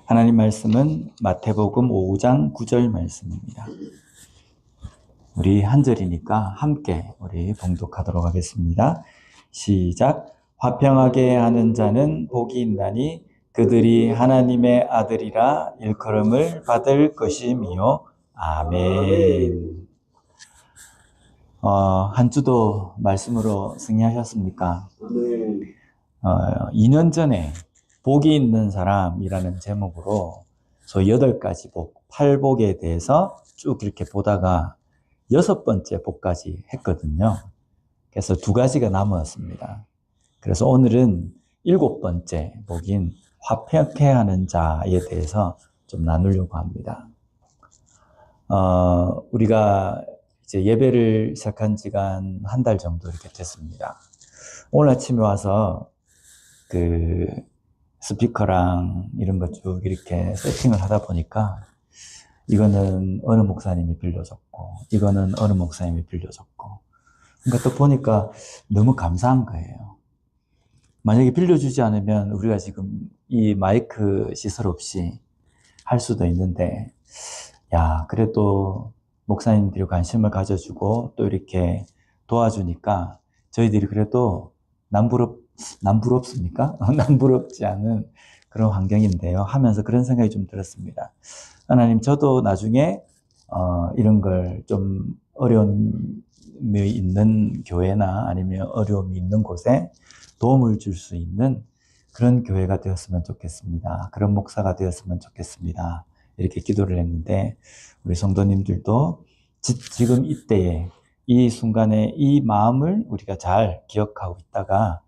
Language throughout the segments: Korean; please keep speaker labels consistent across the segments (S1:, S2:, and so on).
S1: 하나님 말씀은 마태복음 5장 9절 말씀입니다. 우리 한 절이니까 함께 우리 봉독하도록 하겠습니다. 시작. 화평하게 하는 자는 복이 있나니 그들이 하나님의 아들이라 일컬음을 받을 것이미요. 아멘. 한 주도 말씀으로 승리하셨습니까? 2년 전에 복이 있는 사람이라는 제목으로 저 8가지 복, 8복에 대해서 쭉 이렇게 보다가 6번째 복까지 했거든요. 그래서 2가지가 남았습니다. 그래서 오늘은 7번째 복인 화평케 하는 자에 대해서 좀 나누려고 합니다. 우리가 이제 예배를 시작한 지가 한 달 정도 이렇게 됐습니다. 오늘 아침에 와서 스피커랑 이런 것 쭉 이렇게 세팅을 하다 보니까 이거는 어느 목사님이 빌려줬고 이거는 어느 목사님이 빌려줬고 그러니까 또 보니까 너무 감사한 거예요. 만약에 빌려주지 않으면 우리가 지금 이 마이크 시설 없이 할 수도 있는데 그래도 목사님들이 관심을 가져주고 또 이렇게 도와주니까 저희들이 그래도 남부럽습니까? 남부럽지 않은 그런 환경인데요. 하면서 그런 생각이 좀 들었습니다. 하나님, 저도 나중에 이런 걸 좀 어려움이 있는 교회나 아니면 어려움이 있는 곳에 도움을 줄 수 있는 그런 교회가 되었으면 좋겠습니다. 그런 목사가 되었으면 좋겠습니다. 이렇게 기도를 했는데 우리 성도님들도 지금 이때에 이 순간에 이 마음을 우리가 잘 기억하고 있다가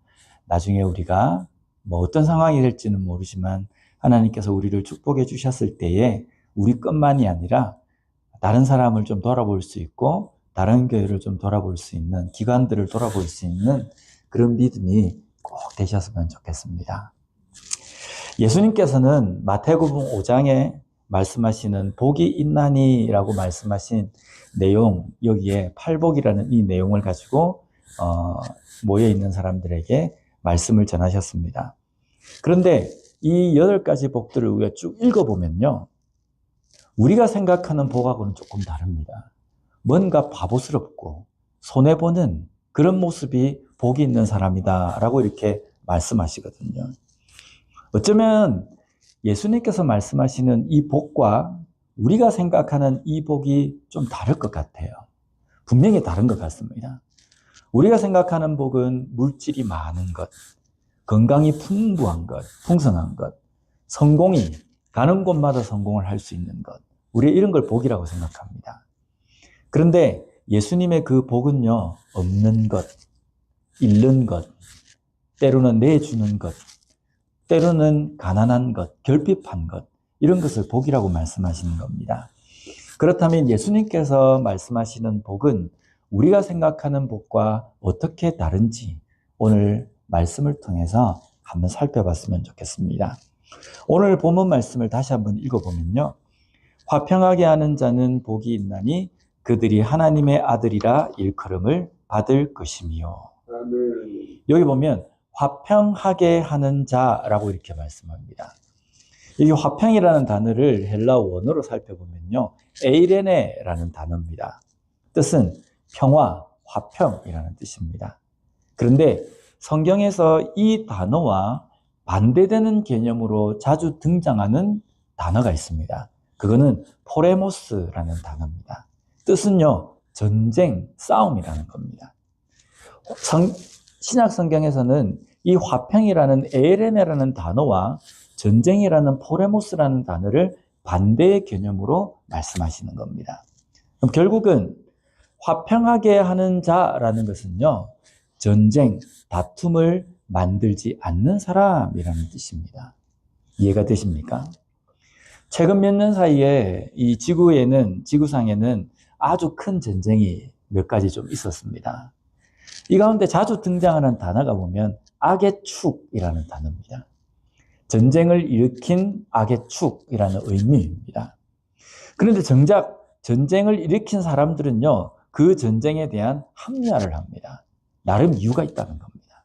S1: 나중에 우리가 어떤 상황이 될지는 모르지만 하나님께서 우리를 축복해 주셨을 때에 우리 것만이 아니라 다른 사람을 좀 돌아볼 수 있고 다른 교회를 좀 돌아볼 수 있는 기관들을 돌아볼 수 있는 그런 믿음이 꼭 되셨으면 좋겠습니다. 예수님께서는 마태복음 5장에 말씀하시는 복이 있나니라고 말씀하신 내용, 여기에 팔복이라는 이 내용을 가지고 모여 있는 사람들에게 말씀을 전하셨습니다. 그런데 이 8가지 복들을 우리가 쭉 읽어보면요, 우리가 생각하는 복하고는 조금 다릅니다. 뭔가 바보스럽고 손해보는 그런 모습이 복이 있는 사람이다 라고 이렇게 말씀하시거든요. 어쩌면 예수님께서 말씀하시는 이 복과 우리가 생각하는 이 복이 좀 다를 것 같아요. 분명히 다른 것 같습니다. 우리가 생각하는 복은 물질이 많은 것, 건강이 풍부한 것, 풍성한 것, 성공이 가는 곳마다 성공을 할 수 있는 것, 우리 이런 걸 복이라고 생각합니다. 그런데 예수님의 그 복은요, 없는 것, 잃는 것, 때로는 내주는 것, 때로는 가난한 것, 결핍한 것, 이런 것을 복이라고 말씀하시는 겁니다. 그렇다면 예수님께서 말씀하시는 복은 우리가 생각하는 복과 어떻게 다른지 오늘 말씀을 통해서 한번 살펴봤으면 좋겠습니다. 오늘 본문 말씀을 다시 한번 읽어보면요, 화평하게 하는 자는 복이 있나니 그들이 하나님의 아들이라 일컬음을 받을 것이며, 여기 보면 화평하게 하는 자라고 이렇게 말씀합니다. 이 화평이라는 단어를 헬라어 원어로 살펴보면요, 에이레네라는 단어입니다. 뜻은 평화, 화평이라는 뜻입니다. 그런데 성경에서 이 단어와 반대되는 개념으로 자주 등장하는 단어가 있습니다. 그거는 포레모스라는 단어입니다. 뜻은요, 전쟁, 싸움이라는 겁니다. 신약 성경에서는 이 화평이라는 에레네라는 단어와 전쟁이라는 포레모스라는 단어를 반대의 개념으로 말씀하시는 겁니다. 그럼 결국은 화평하게 하는 자라는 것은요, 전쟁, 다툼을 만들지 않는 사람이라는 뜻입니다. 이해가 되십니까? 최근 몇 년 사이에 이 지구상에는 아주 큰 전쟁이 몇 가지 좀 있었습니다. 이 가운데 자주 등장하는 단어가 보면 악의 축이라는 단어입니다. 전쟁을 일으킨 악의 축이라는 의미입니다. 그런데 정작 전쟁을 일으킨 사람들은요, 그 전쟁에 대한 합리화를 합니다. 나름 이유가 있다는 겁니다.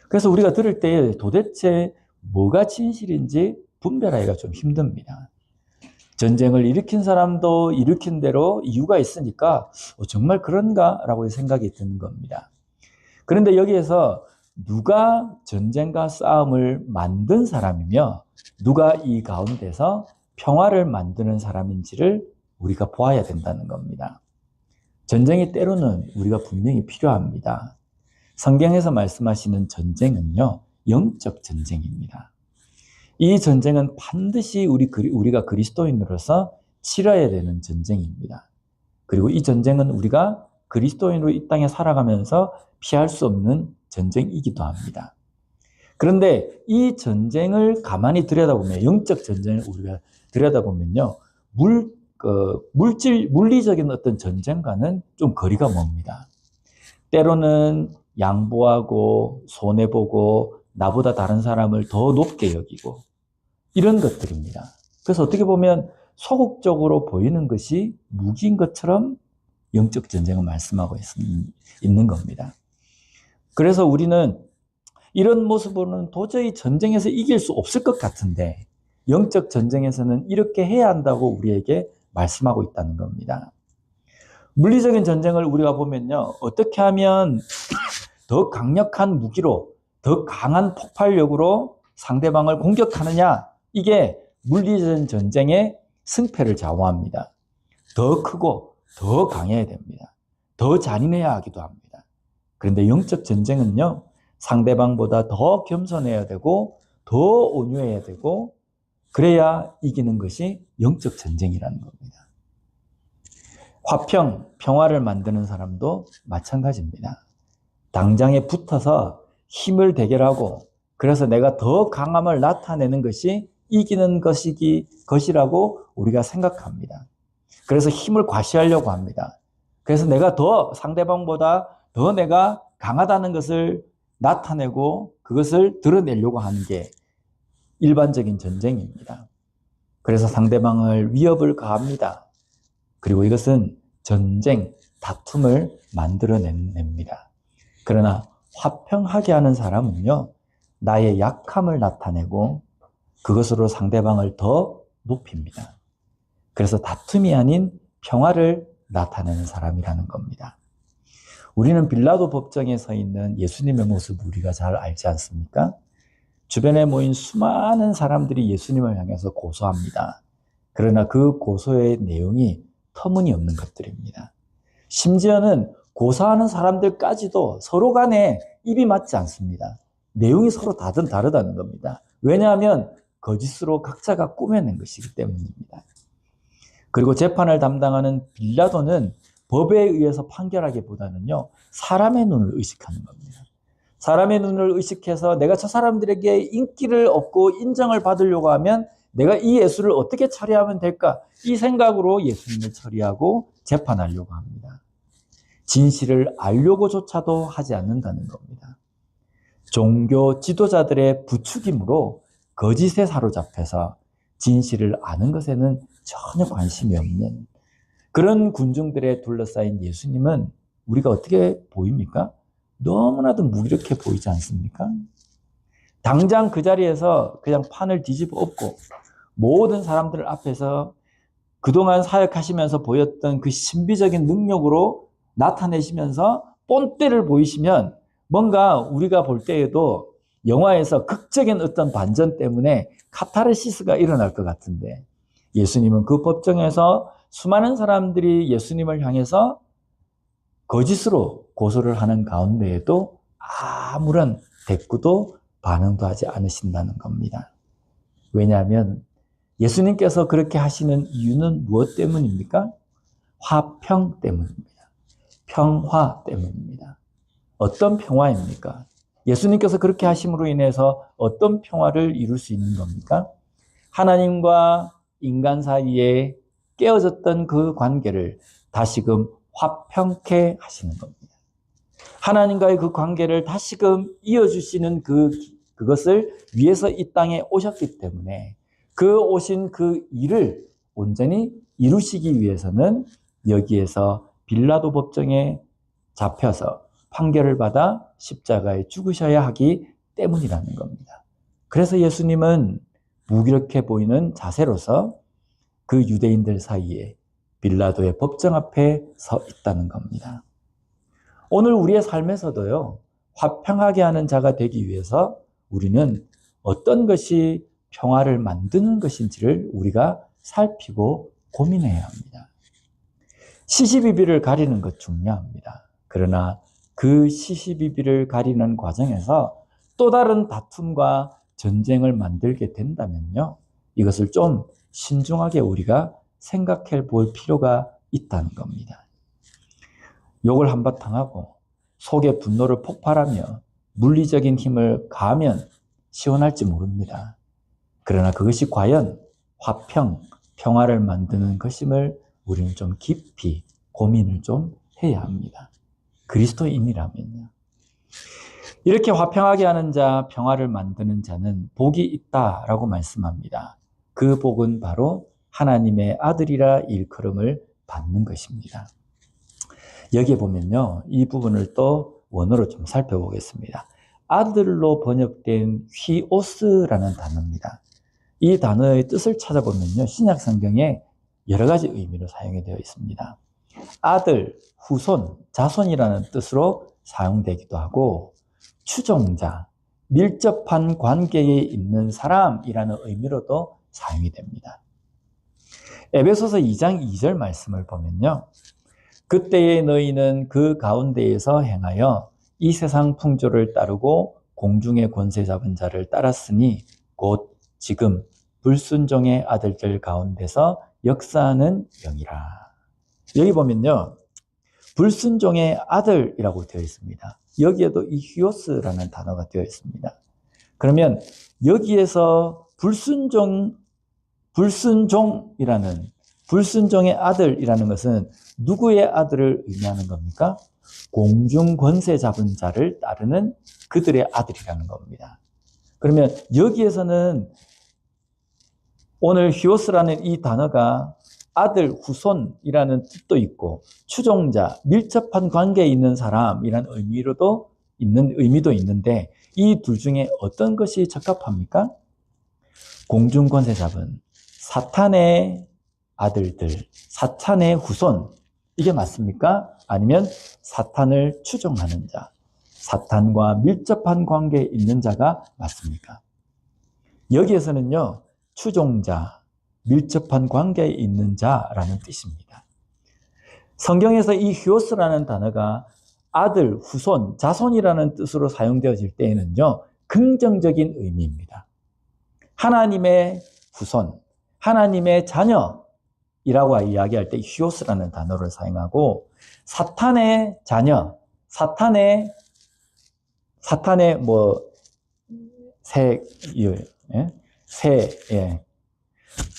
S1: 그래서 우리가 들을 때 도대체 뭐가 진실인지 분별하기가 좀 힘듭니다. 전쟁을 일으킨 사람도 일으킨 대로 이유가 있으니까 정말 그런가? 라고 생각이 드는 겁니다. 그런데 여기에서 누가 전쟁과 싸움을 만든 사람이며 누가 이 가운데서 평화를 만드는 사람인지를 우리가 보아야 된다는 겁니다. 전쟁이 때로는 우리가 분명히 필요합니다. 성경에서 말씀하시는 전쟁은요, 영적 전쟁입니다. 이 전쟁은 반드시 우리가 그리스도인으로서 치러야 되는 전쟁입니다. 그리고 이 전쟁은 우리가 그리스도인으로 이 땅에 살아가면서 피할 수 없는 전쟁이기도 합니다. 그런데 이 전쟁을 가만히 들여다보면, 영적 전쟁을 우리가 들여다보면요, 물리적인 어떤 전쟁과는 좀 거리가 멉니다. 때로는 양보하고 손해보고 나보다 다른 사람을 더 높게 여기고 이런 것들입니다. 그래서 어떻게 보면 소극적으로 보이는 것이 무기인 것처럼 영적 전쟁을 말씀하고 있는 겁니다. 그래서 우리는 이런 모습으로는 도저히 전쟁에서 이길 수 없을 것 같은데 영적 전쟁에서는 이렇게 해야 한다고 우리에게 말씀하고 있다는 겁니다. 물리적인 전쟁을 우리가 보면요, 어떻게 하면 더 강력한 무기로, 더 강한 폭발력으로 상대방을 공격하느냐, 이게 물리적인 전쟁의 승패를 좌우합니다. 더 크고 더 강해야 됩니다. 더 잔인해야 하기도 합니다. 그런데 영적 전쟁은요, 상대방보다 더 겸손해야 되고 더 온유해야 되고 그래야 이기는 것이 영적 전쟁이라는 겁니다. 화평, 평화를 만드는 사람도 마찬가지입니다. 당장에 붙어서 힘을 대결하고 그래서 내가 더 강함을 나타내는 것이 이기는 것이라고 우리가 생각합니다. 그래서 힘을 과시하려고 합니다. 그래서 내가 더 상대방보다 더 내가 강하다는 것을 나타내고 그것을 드러내려고 하는 게 일반적인 전쟁입니다. 그래서 상대방을 위협을 가합니다. 그리고 이것은 전쟁, 다툼을 만들어냅니다. 그러나 화평하게 하는 사람은요, 나의 약함을 나타내고 그것으로 상대방을 더 높입니다. 그래서 다툼이 아닌 평화를 나타내는 사람이라는 겁니다. 우리는 빌라도 법정에 서 있는 예수님의 모습을 우리가 잘 알지 않습니까? 주변에 모인 수많은 사람들이 예수님을 향해서 고소합니다. 그러나 그 고소의 내용이 터무니없는 것들입니다. 심지어는 고소하는 사람들까지도 서로 간에 입이 맞지 않습니다. 내용이 서로 다르다는 겁니다. 왜냐하면 거짓으로 각자가 꾸며낸 것이기 때문입니다. 그리고 재판을 담당하는 빌라도는 법에 의해서 판결하기보다는요, 사람의 눈을 의식하는 겁니다. 사람의 눈을 의식해서 내가 저 사람들에게 인기를 얻고 인정을 받으려고 하면 내가 이 예수를 어떻게 처리하면 될까? 이 생각으로 예수님을 처리하고 재판하려고 합니다. 진실을 알려고조차도 하지 않는다는 겁니다. 종교 지도자들의 부추김으로 거짓에 사로잡혀서 진실을 아는 것에는 전혀 관심이 없는 그런 군중들에 둘러싸인 예수님은 우리가 어떻게 보입니까? 너무나도 무기력해 보이지 않습니까? 당장 그 자리에서 그냥 판을 뒤집어 엎고 모든 사람들 앞에서 그동안 사역하시면서 보였던 그 신비적인 능력으로 나타내시면서 본때를 보이시면 뭔가 우리가 볼 때에도 영화에서 극적인 어떤 반전 때문에 카타르시스가 일어날 것 같은데 예수님은 그 법정에서 수많은 사람들이 예수님을 향해서 거짓으로 고소를 하는 가운데에도 아무런 대꾸도 반응도 하지 않으신다는 겁니다. 왜냐하면 예수님께서 그렇게 하시는 이유는 무엇 때문입니까? 화평 때문입니다. 평화 때문입니다. 어떤 평화입니까? 예수님께서 그렇게 하심으로 인해서 어떤 평화를 이룰 수 있는 겁니까? 하나님과 인간 사이에 깨어졌던 그 관계를 다시금 화평케 하시는 겁니다. 하나님과의 그 관계를 다시금 이어주시는 그것을 위해서 이 땅에 오셨기 때문에 그 오신 그 일을 온전히 이루시기 위해서는 여기에서 빌라도 법정에 잡혀서 판결을 받아 십자가에 죽으셔야 하기 때문이라는 겁니다. 그래서 예수님은 무기력해 보이는 자세로서 그 유대인들 사이에 빌라도의 법정 앞에 서 있다는 겁니다. 오늘 우리의 삶에서도요, 화평하게 하는 자가 되기 위해서 우리는 어떤 것이 평화를 만드는 것인지를 우리가 살피고 고민해야 합니다. 시시비비를 가리는 것 중요합니다. 그러나 그 시시비비를 가리는 과정에서 또 다른 다툼과 전쟁을 만들게 된다면요, 이것을 좀 신중하게 우리가 생각해 볼 필요가 있다는 겁니다. 욕을 한바탕 하고 속에 분노를 폭발하며 물리적인 힘을 가하면 시원할지 모릅니다. 그러나 그것이 과연 화평, 평화를 만드는 것임을 우리는 좀 깊이 고민을 좀 해야 합니다. 그리스도인이라면요. 이렇게 화평하게 하는 자, 평화를 만드는 자는 복이 있다라고 말씀합니다. 그 복은 바로 하나님의 아들이라 일컬음을 받는 것입니다. 여기에 보면요, 이 부분을 또 원어로 좀 살펴보겠습니다. 아들로 번역된 휘오스라는 단어입니다. 이 단어의 뜻을 찾아보면요, 신약 성경에 여러 가지 의미로 사용이 되어 있습니다. 아들, 후손, 자손이라는 뜻으로 사용되기도 하고, 추종자, 밀접한 관계에 있는 사람이라는 의미로도 사용이 됩니다. 에베소서 2장 2절 말씀을 보면요, 그때의 너희는 그 가운데에서 행하여 이 세상 풍조를 따르고 공중의 권세 잡은 자를 따랐으니 곧 지금 불순종의 아들들 가운데서 역사하는 영이라. 여기 보면요, 불순종의 아들이라고 되어 있습니다. 여기에도 이 히오스라는 단어가 되어 있습니다. 그러면 여기에서 불순종의 아들이라는 것은 누구의 아들을 의미하는 겁니까? 공중 권세 잡은 자를 따르는 그들의 아들이라는 겁니다. 그러면 여기에서는 오늘 히오스라는 이 단어가 아들, 후손이라는 뜻도 있고 추종자, 밀접한 관계에 있는 사람이라는 의미도 있는데 이 둘 중에 어떤 것이 적합합니까? 공중 권세 잡은 사탄의 아들들, 사탄의 후손, 이게 맞습니까? 아니면 사탄을 추종하는 자, 사탄과 밀접한 관계에 있는 자가 맞습니까? 여기에서는요, 추종자, 밀접한 관계에 있는 자라는 뜻입니다. 성경에서 이 휴오스라는 단어가 아들, 후손, 자손이라는 뜻으로 사용되어질 때에는요, 긍정적인 의미입니다. 하나님의 후손, 하나님의 자녀이라고 이야기할 때 휴오스라는 단어를 사용하고, 사탄의 자녀, 사탄의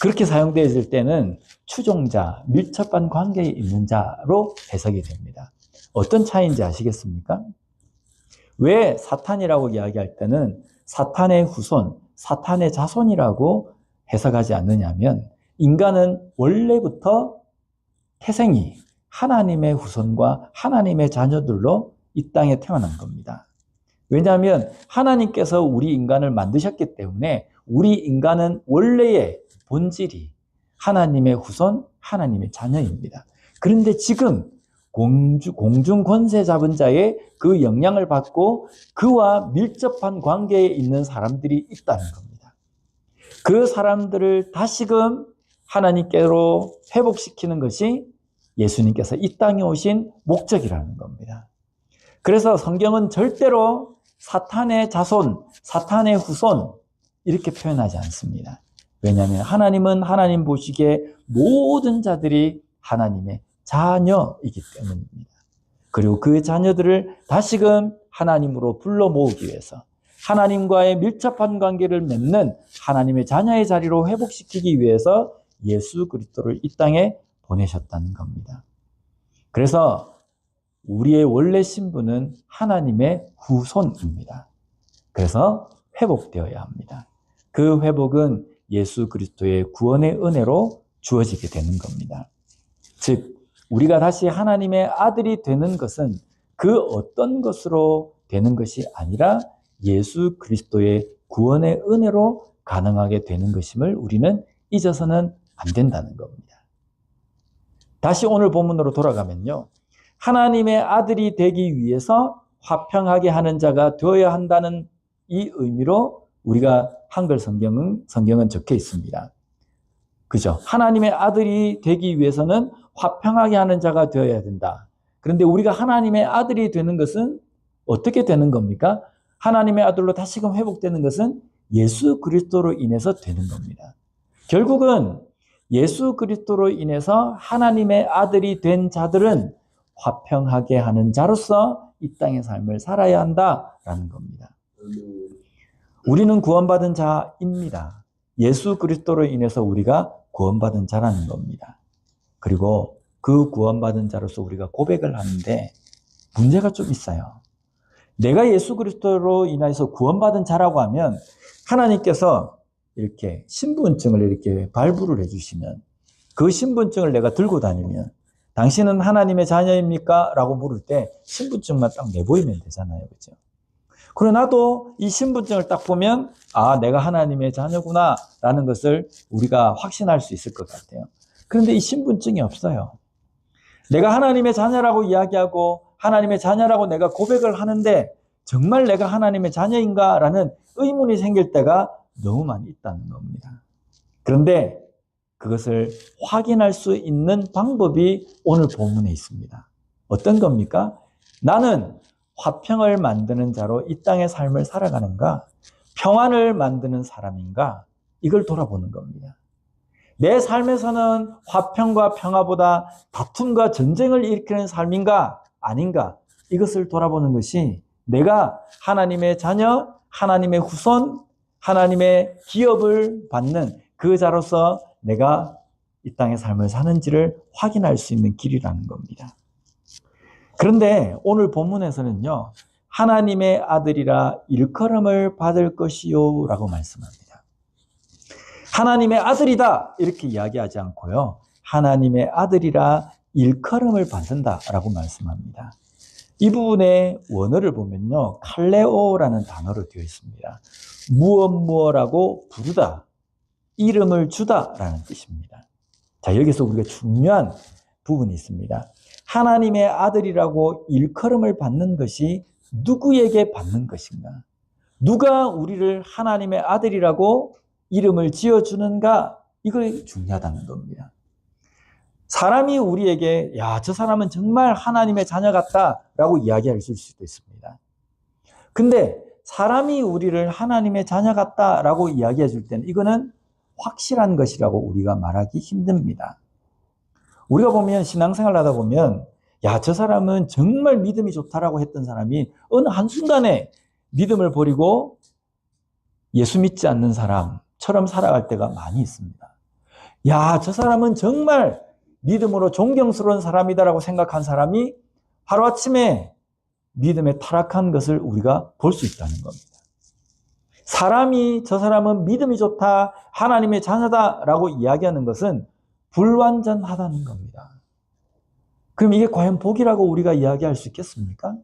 S1: 그렇게 사용되어질 때는 추종자, 밀접한 관계에 있는 자로 해석이 됩니다. 어떤 차이인지 아시겠습니까? 왜 사탄이라고 이야기할 때는 사탄의 후손, 사탄의 자손이라고 해석하지 않느냐면, 인간은 원래부터 태생이 하나님의 후손과 하나님의 자녀들로 이 땅에 태어난 겁니다. 왜냐하면 하나님께서 우리 인간을 만드셨기 때문에 우리 인간은 원래의 본질이 하나님의 후손, 하나님의 자녀입니다. 그런데 지금 공중 권세 잡은 자의 그 영향을 받고 그와 밀접한 관계에 있는 사람들이 있다는 겁니다. 그 사람들을 다시금 하나님께로 회복시키는 것이 예수님께서 이 땅에 오신 목적이라는 겁니다. 그래서 성경은 절대로 사탄의 자손, 사탄의 후손 이렇게 표현하지 않습니다. 왜냐하면 하나님은 하나님 보시기에 모든 자들이 하나님의 자녀이기 때문입니다. 그리고 그 자녀들을 다시금 하나님으로 불러 모으기 위해서 하나님과의 밀접한 관계를 맺는 하나님의 자녀의 자리로 회복시키기 위해서 예수 그리스도를 이 땅에 보내셨다는 겁니다. 그래서 우리의 원래 신분은 하나님의 후손입니다. 그래서 회복되어야 합니다. 그 회복은 예수 그리스도의 구원의 은혜로 주어지게 되는 겁니다. 즉, 우리가 다시 하나님의 아들이 되는 것은 그 어떤 것으로 되는 것이 아니라 예수 그리스도의 구원의 은혜로 가능하게 되는 것임을 우리는 잊어서는 안 된다는 겁니다. 다시 오늘 본문으로 돌아가면요. 하나님의 아들이 되기 위해서 화평하게 하는 자가 되어야 한다는 이 의미로 우리가 한글 성경은 적혀 있습니다. 그죠? 하나님의 아들이 되기 위해서는 화평하게 하는 자가 되어야 된다. 그런데 우리가 하나님의 아들이 되는 것은 어떻게 되는 겁니까? 하나님의 아들로 다시금 회복되는 것은 예수 그리스도로 인해서 되는 겁니다. 결국은 예수 그리스도로 인해서 하나님의 아들이 된 자들은 화평하게 하는 자로서 이 땅의 삶을 살아야 한다라는 겁니다. 우리는 구원받은 자입니다. 예수 그리스도로 인해서 우리가 구원받은 자라는 겁니다. 그리고 그 구원받은 자로서 우리가 고백을 하는데 문제가 좀 있어요. 내가 예수 그리스도로 인해서 구원받은 자라고 하면 하나님께서 이렇게 신분증을 이렇게 발부를 해주시면 그 신분증을 내가 들고 다니면 당신은 하나님의 자녀입니까? 라고 물을 때 신분증만 딱 내보이면 되잖아요. 그죠? 그리고 나도 이 신분증을 딱 보면 아, 내가 하나님의 자녀구나 라는 것을 우리가 확신할 수 있을 것 같아요. 그런데 이 신분증이 없어요. 내가 하나님의 자녀라고 이야기하고 하나님의 자녀라고 내가 고백을 하는데 정말 내가 하나님의 자녀인가? 라는 의문이 생길 때가 너무 많이 있다는 겁니다. 그런데 그것을 확인할 수 있는 방법이 오늘 본문에 있습니다. 어떤 겁니까? 나는 화평을 만드는 자로 이 땅의 삶을 살아가는가? 평안을 만드는 사람인가? 이걸 돌아보는 겁니다. 내 삶에서는 화평과 평화보다 다툼과 전쟁을 일으키는 삶인가? 아닌가? 이것을 돌아보는 것이 내가 하나님의 자녀, 하나님의 후손, 하나님의 기업을 받는 그 자로서 내가 이 땅의 삶을 사는지를 확인할 수 있는 길이라는 겁니다. 그런데 오늘 본문에서는요, 하나님의 아들이라 일컬음을 받을 것이요 라고 말씀합니다. 하나님의 아들이다 이렇게 이야기하지 않고요, 하나님의 아들이라 일컬음을 받는다 라고 말씀합니다. 이 부분의 원어를 보면요, 칼레오라는 단어로 되어 있습니다. 무엇무엇하고 부르다, 이름을 주다 라는 뜻입니다. 자, 여기서 우리가 중요한 부분이 있습니다. 하나님의 아들이라고 일컬음을 받는 것이 누구에게 받는 것인가? 누가 우리를 하나님의 아들이라고 이름을 지어주는가? 이걸 중요하다는 겁니다. 사람이 우리에게 야, 저 사람은 정말 하나님의 자녀 같다라고 이야기할 수도 있습니다. 근데 사람이 우리를 하나님의 자녀 같다라고 이야기해 줄 때는 이거는 확실한 것이라고 우리가 말하기 힘듭니다. 우리가 보면 신앙생활 하다 보면 야, 저 사람은 정말 믿음이 좋다라고 했던 사람이 어느 한순간에 믿음을 버리고 예수 믿지 않는 사람처럼 살아갈 때가 많이 있습니다. 야, 저 사람은 정말 믿음으로 존경스러운 사람이다라고 생각한 사람이 하루아침에 믿음에 타락한 것을 우리가 볼 수 있다는 겁니다. 사람이 저 사람은 믿음이 좋다, 하나님의 자녀다라고 이야기하는 것은 불완전하다는 겁니다. 그럼 이게 과연 복이라고 우리가 이야기할 수 있겠습니까?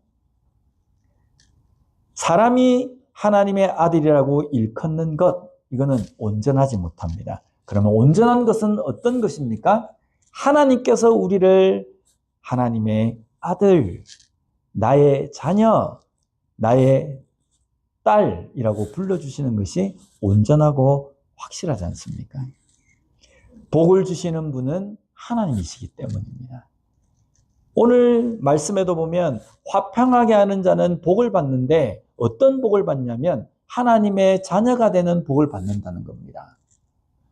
S1: 사람이 하나님의 아들이라고 일컫는 것, 이거는 온전하지 못합니다. 그러면 온전한 것은 어떤 것입니까? 하나님께서 우리를 하나님의 아들, 나의 자녀, 나의 딸이라고 불러주시는 것이 온전하고 확실하지 않습니까? 복을 주시는 분은 하나님이시기 때문입니다. 오늘 말씀에도 보면 화평하게 하는 자는 복을 받는데 어떤 복을 받냐면 하나님의 자녀가 되는 복을 받는다는 겁니다.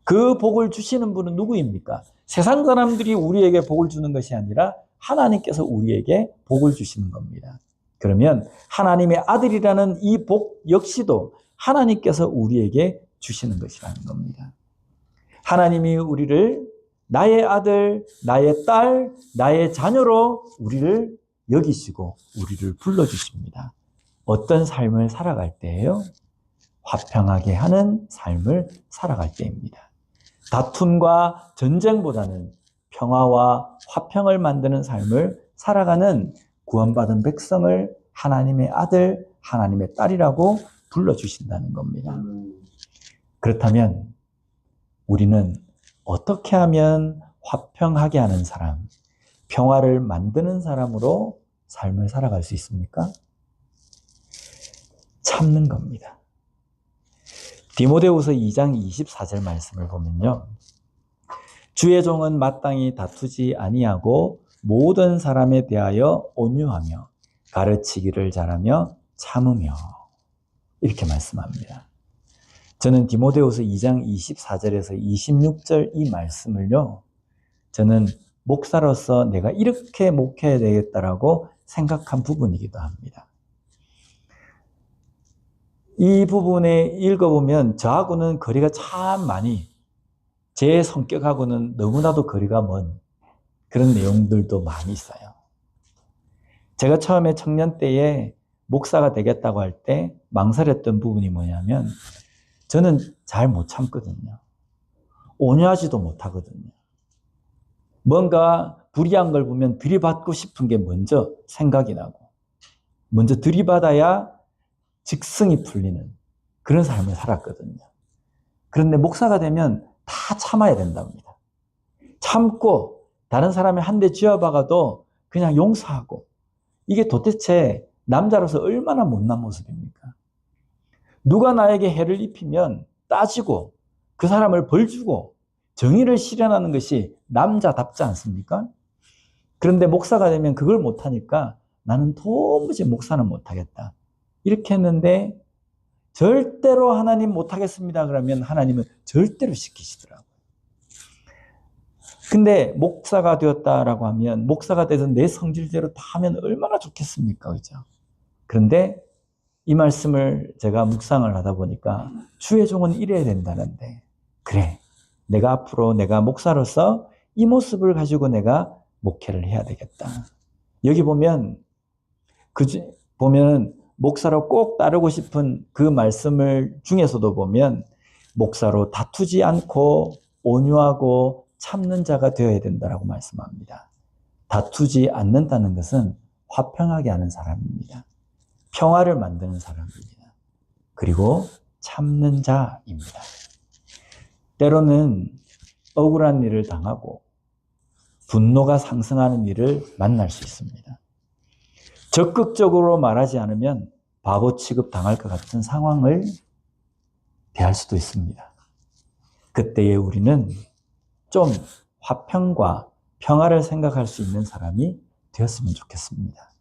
S1: 그 복을 주시는 분은 누구입니까? 세상 사람들이 우리에게 복을 주는 것이 아니라 하나님께서 우리에게 복을 주시는 겁니다. 그러면 하나님의 아들이라는 이 복 역시도 하나님께서 우리에게 주시는 것이라는 겁니다. 하나님이 우리를 나의 아들, 나의 딸, 나의 자녀로 우리를 여기시고 우리를 불러주십니다. 어떤 삶을 살아갈 때예요? 화평하게 하는 삶을 살아갈 때입니다. 다툼과 전쟁보다는 평화와 화평을 만드는 삶을 살아가는 구원받은 백성을 하나님의 아들, 하나님의 딸이라고 불러주신다는 겁니다. 그렇다면 우리는 어떻게 하면 화평하게 하는 사람, 평화를 만드는 사람으로 삶을 살아갈 수 있습니까? 참는 겁니다. 디모데후서 2장 24절 말씀을 보면요. 주의 종은 마땅히 다투지 아니하고 모든 사람에 대하여 온유하며 가르치기를 잘하며 참으며 이렇게 말씀합니다. 저는 디모데후서 2장 24절에서 26절 이 말씀을요. 저는 목사로서 내가 이렇게 목회해야 되겠다라고 생각한 부분이기도 합니다. 이 부분에 읽어보면 저하고는 거리가 참 많이, 제 성격하고는 너무나도 거리가 먼 그런 내용들도 많이 있어요. 제가 처음에 청년 때에 목사가 되겠다고 할 때 망설였던 부분이 뭐냐면 저는 잘 못 참거든요. 온유하지도 못하거든요. 뭔가 불이한 걸 보면 들이받고 싶은 게 먼저 생각이 나고 먼저 들이받아야 직성이 풀리는 그런 삶을 살았거든요. 그런데 목사가 되면 다 참아야 된답니다. 참고 다른 사람이 한 대 쥐어박아도 그냥 용서하고 이게 도대체 남자로서 얼마나 못난 모습입니까? 누가 나에게 해를 입히면 따지고 그 사람을 벌주고 정의를 실현하는 것이 남자답지 않습니까? 그런데 목사가 되면 그걸 못하니까 나는 도무지 목사는 못하겠다. 이렇게 했는데 절대로 하나님 못하겠습니다. 그러면 하나님은 절대로 시키시더라고요. 근데 목사가 되었다라고 하면 목사가 돼서 내 성질대로 다 하면 얼마나 좋겠습니까? 그죠? 그런데 이 말씀을 제가 묵상을 하다 보니까 주의 종은 이래야 된다는데 그래 내가 앞으로 내가 목사로서 이 모습을 가지고 내가 목회를 해야 되겠다. 여기 보면 보면 목사로 꼭 따르고 싶은 그 말씀을 중에서도 보면 목사로 다투지 않고 온유하고 참는 자가 되어야 된다라고 말씀합니다. 다투지 않는다는 것은 화평하게 하는 사람입니다. 평화를 만드는 사람입니다. 그리고 참는 자입니다. 때로는 억울한 일을 당하고 분노가 상승하는 일을 만날 수 있습니다. 적극적으로 말하지 않으면 바보 취급 당할 것 같은 상황을 대할 수도 있습니다. 그때에 우리는 좀 화평과 평화를 생각할 수 있는 사람이 되었으면 좋겠습니다.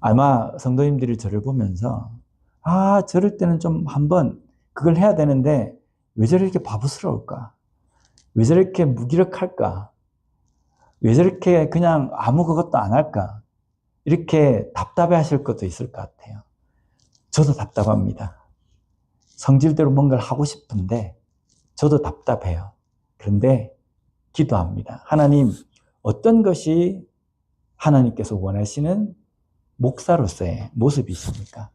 S1: 아마 성도님들이 저를 보면서 저럴 때는 좀 한번 그걸 해야 되는데 왜 저렇게 바보스러울까? 왜 저렇게 무기력할까? 왜 저렇게 그냥 아무 것도 안 할까? 이렇게 답답해 하실 것도 있을 것 같아요. 저도 답답합니다. 성질대로 뭔가를 하고 싶은데 저도 답답해요. 그런데 기도합니다. 하나님, 어떤 것이 하나님께서 원하시는 목사로서의 모습이십니까?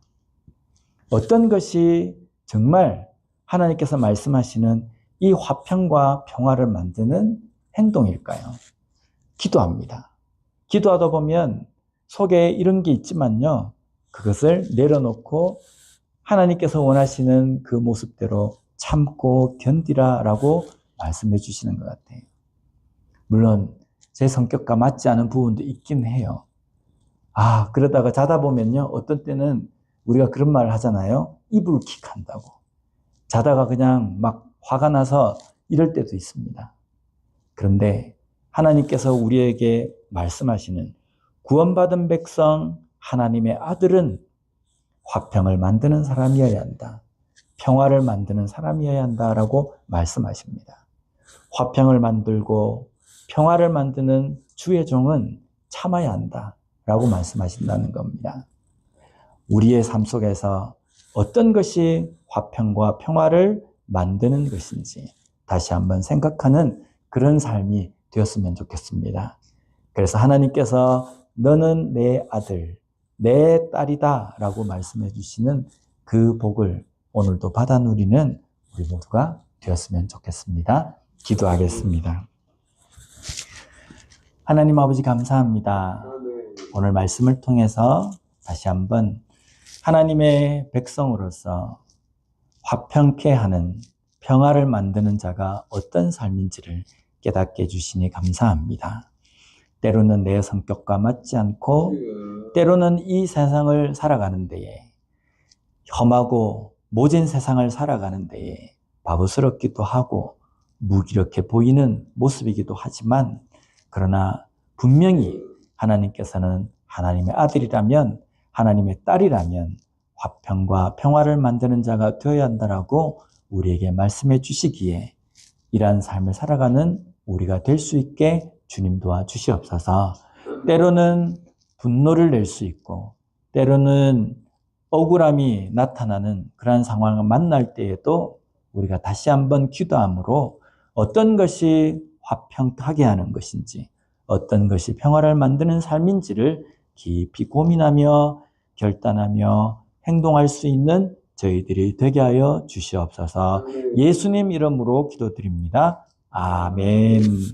S1: 어떤 것이 정말 하나님께서 말씀하시는 이 화평과 평화를 만드는 행동일까요? 기도합니다. 기도하다 보면 속에 이런 게 있지만요. 그것을 내려놓고 하나님께서 원하시는 그 모습대로 참고 견디라라고 말씀해 주시는 것 같아요. 물론 제 성격과 맞지 않은 부분도 있긴 해요. 그러다가 자다 보면요. 어떤 때는 우리가 그런 말을 하잖아요. 이불킥한다고. 자다가 그냥 막 화가 나서 이럴 때도 있습니다. 그런데 하나님께서 우리에게 말씀하시는 구원받은 백성 하나님의 아들은 화평을 만드는 사람이어야 한다. 평화를 만드는 사람이어야 한다라고 말씀하십니다. 화평을 만들고 평화를 만드는 주의 종은 참아야 한다라고 말씀하신다는 겁니다. 우리의 삶 속에서 어떤 것이 화평과 평화를 만드는 것인지 다시 한번 생각하는 그런 삶이 되었으면 좋겠습니다. 그래서 하나님께서 너는 내 아들, 내 딸이다 라고 말씀해 주시는 그 복을 오늘도 받아 누리는 우리 모두가 되었으면 좋겠습니다. 기도하겠습니다. 하나님 아버지 감사합니다. 오늘 말씀을 통해서 다시 한번 하나님의 백성으로서 화평케 하는 평화를 만드는 자가 어떤 삶인지를 깨닫게 해주시니 감사합니다. 때로는 내 성격과 맞지 않고 때로는 이 세상을 살아가는 데에 험하고 모진 세상을 살아가는 데에 바보스럽기도 하고 무기력해 보이는 모습이기도 하지만 그러나 분명히 하나님께서는 하나님의 아들이라면 하나님의 딸이라면 화평과 평화를 만드는 자가 되어야 한다라고 우리에게 말씀해 주시기에 이러한 삶을 살아가는 우리가 될 수 있게 주님 도와주시옵소서. 때로는 분노를 낼 수 있고 때로는 억울함이 나타나는 그러한 상황을 만날 때에도 우리가 다시 한번 기도함으로 어떤 것이 화평하게 하는 것인지 어떤 것이 평화를 만드는 삶인지를 깊이 고민하며 결단하며 행동할 수 있는 저희들이 되게 하여 주시옵소서. 예수님 이름으로 기도드립니다. 아멘.